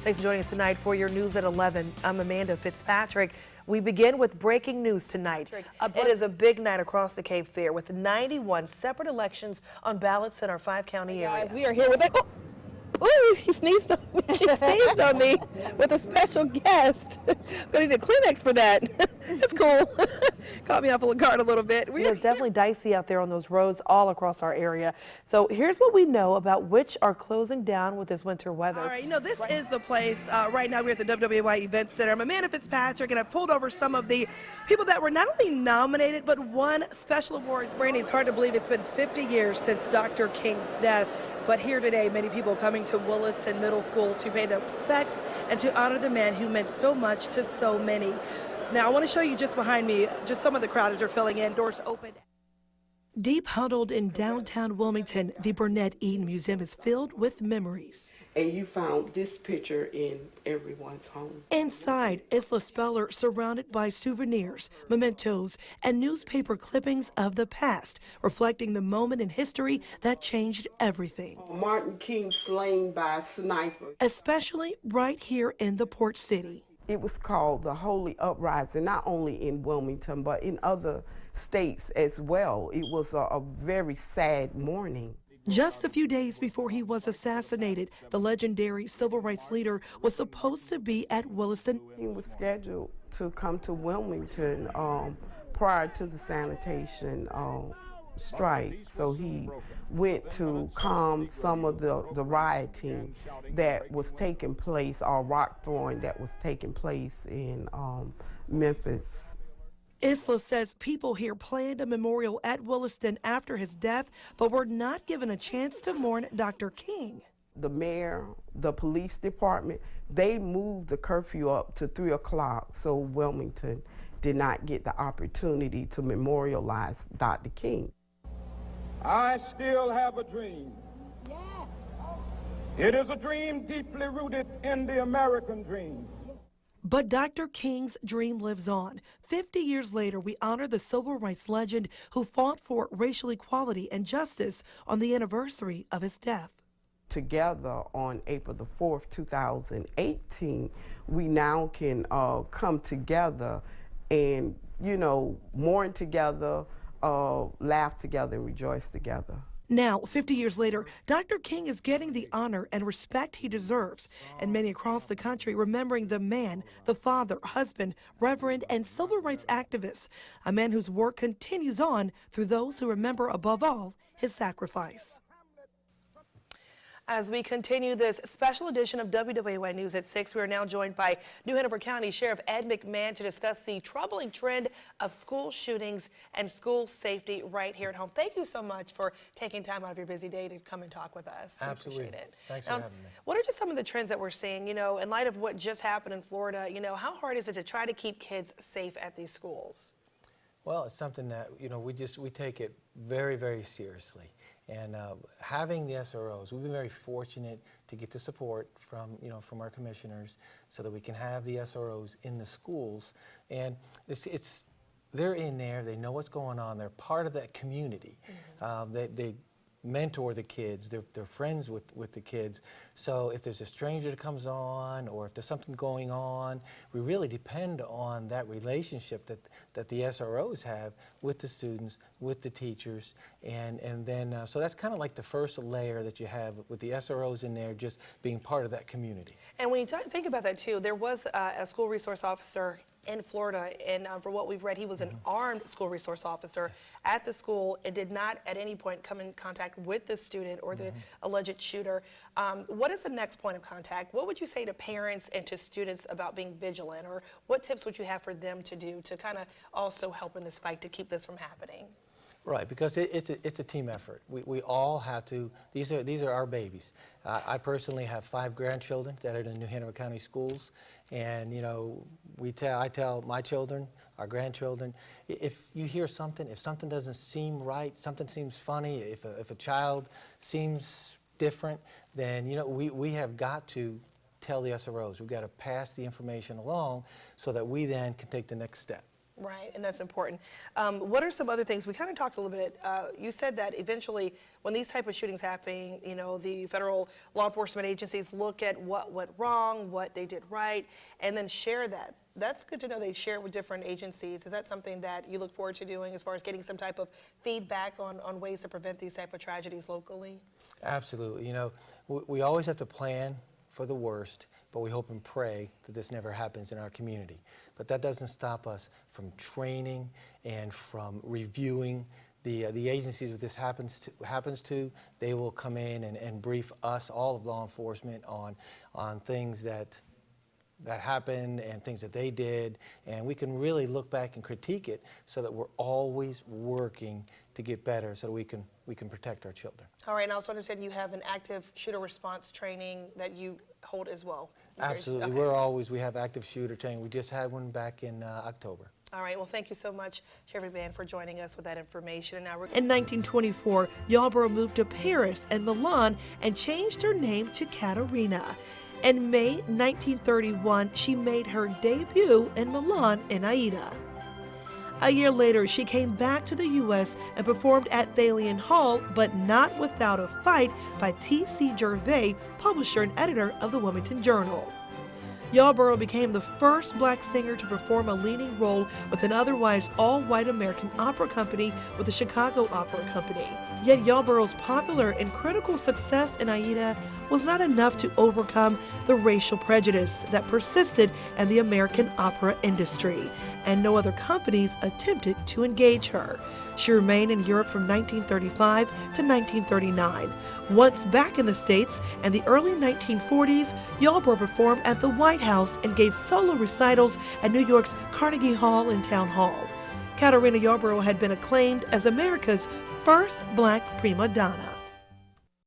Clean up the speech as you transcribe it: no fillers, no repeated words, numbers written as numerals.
Thanks for joining us tonight for your news at 11. I'm Amanda Fitzpatrick. We begin with breaking news tonight. It is a big night across the Cape Fear with 91 separate elections on ballots in our 5-county area. Guys, we are here with a... Ooh, he sneezed on me. She sneezed on me with a special guest. I'm going to need a Kleenex for that. It's cool. Caught me off guard a little bit. It's definitely dicey out there on those roads all across our area. So here's what we know about which are closing down with this winter weather. All right, you know, this is the place. Right now we're at the WWY Event Center. I'm Amanda Fitzpatrick, and I pulled over some of the people that were not only nominated, but won special awards. Brandy, it's hard to believe it's been 50 years since Dr. King's death. But here today, many people coming to Williston Middle School to pay their respects and to honor the man who meant so much to so many. Now, I want to show you just behind me, just some of the crowd as they're filling in, doors open. Deep huddled in downtown Wilmington, the Burnett Eden Museum is filled with memories. And you found this picture in everyone's home. Inside, Isla Speller surrounded by souvenirs, mementos, and newspaper clippings of the past, reflecting the moment in history that changed everything. Martin King slain by a sniper. Especially right here in the port city. It was called the Holy Uprising, not only in Wilmington, but in other states as well. It was a very sad morning. Just a few days before he was assassinated, the legendary civil rights leader was supposed to be at Williston. He was scheduled to come to Wilmington prior to the sanitation strike. So he went to calm some of the rioting that was taking place, or rock throwing that was taking place in Memphis. Isla says people here planned a memorial at Williston after his death, but were not given a chance to mourn Dr. King. The mayor, the police department, they moved the curfew up to 3 o'clock, so Wilmington did not get the opportunity to memorialize Dr. King. I still have a dream. Yes. It is a dream deeply rooted in the American dream. But Dr. King's dream lives on. 50 years later, we honor the civil rights legend who fought for racial equality and justice on the anniversary of his death. Together on April the 4th, 2018, we now can come together and, you know, mourn together, laugh together, and rejoice together. Now, 50 years later, Dr. King is getting the honor and respect he deserves, and many across the country remembering the man, the father, husband, reverend, and civil rights activist, a man whose work continues on through those who remember above all his sacrifice. As we continue this special edition of WWY News at 6, we are now joined by New Hanover County Sheriff Ed McMahon to discuss the troubling trend of school shootings and school safety right here at home. Thank you so much for taking time out of your busy day to come and talk with us. Absolutely. We appreciate it. Thanks for having me. What are just some of the trends that we're seeing, you know, in light of what just happened in Florida? You know, how hard is it to try to keep kids safe at these schools? Well, it's something that, you know, we take it very, very seriously. And having the SROs, we've been very fortunate to get the support from, you know, from our commissioners so that we can have the SROs in the schools. And they're in there, they know what's going on, they're part of that community. Mm-hmm. They mentor the kids, they're friends with the kids. So if there's a stranger that comes on, or if there's something going on, we really depend on that relationship that the SROs have with the students, with the teachers, and then so that's kind of like the first layer that you have with the SROs in there, just being part of that community. And when you think about that too, there was a school resource officer in Florida, and for what we've read, he was an armed school resource officer at the school and did not at any point come in contact with the student or the alleged shooter. What is the next point of contact? What would you say to parents and to students about being vigilant, or what tips would you have for them to do to kind of also help in this fight to keep this from happening? Right, because it's a team effort. We all have to. These are our babies. I personally have 5 grandchildren that are in the New Hanover County schools, and you know, I tell my children, our grandchildren, if you hear something, if something doesn't seem right, something seems funny, if a child seems different, then you know we have got to tell the SROs. We've got to pass the information along so that we then can take the next step. Right, and that's important. What are some other things? We kind of talked a little bit. You said that eventually, when these type of shootings happen, you know, the federal law enforcement agencies look at what went wrong, what they did right, and then share that. That's good to know they share it with different agencies. Is that something that you look forward to doing as far as getting some type of feedback on ways to prevent these type of tragedies locally? Absolutely. You know, we always have to plan for the worst, but we hope and pray that this never happens in our community. But that doesn't stop us from training and from reviewing the agencies that this happens to. They will come in and brief us, all of law enforcement, on things that happened and things that they did, and we can really look back and critique it so that we're always working to get better so that we can protect our children. All right, and I also understand you have an active shooter response training that you hold as well. Absolutely. Okay. We have active shooter training. We just had one back in October. All right, well, thank you so much, Sheriff McMahon, for joining us with that information. And now we're In 1924, Yarborough moved to Paris and Milan and changed her name to Katerina. In May 1931, she made her debut in Milan in Aida. A year later, she came back to the U.S. and performed at Thalian Hall, but not without a fight by T.C. Gervais, publisher and editor of the Wilmington Journal. Yarborough became the first black singer to perform a leading role with an otherwise all-white American opera company with the Chicago Opera Company. Yet Yarborough's popular and critical success in Aida was not enough to overcome the racial prejudice that persisted in the American opera industry, and no other companies attempted to engage her. She remained in Europe from 1935 to 1939. Once back in the States, in the early 1940s, Yarborough performed at the White House and gave solo recitals at New York's Carnegie Hall and Town Hall. Katerina Yarborough had been acclaimed as America's first black prima donna.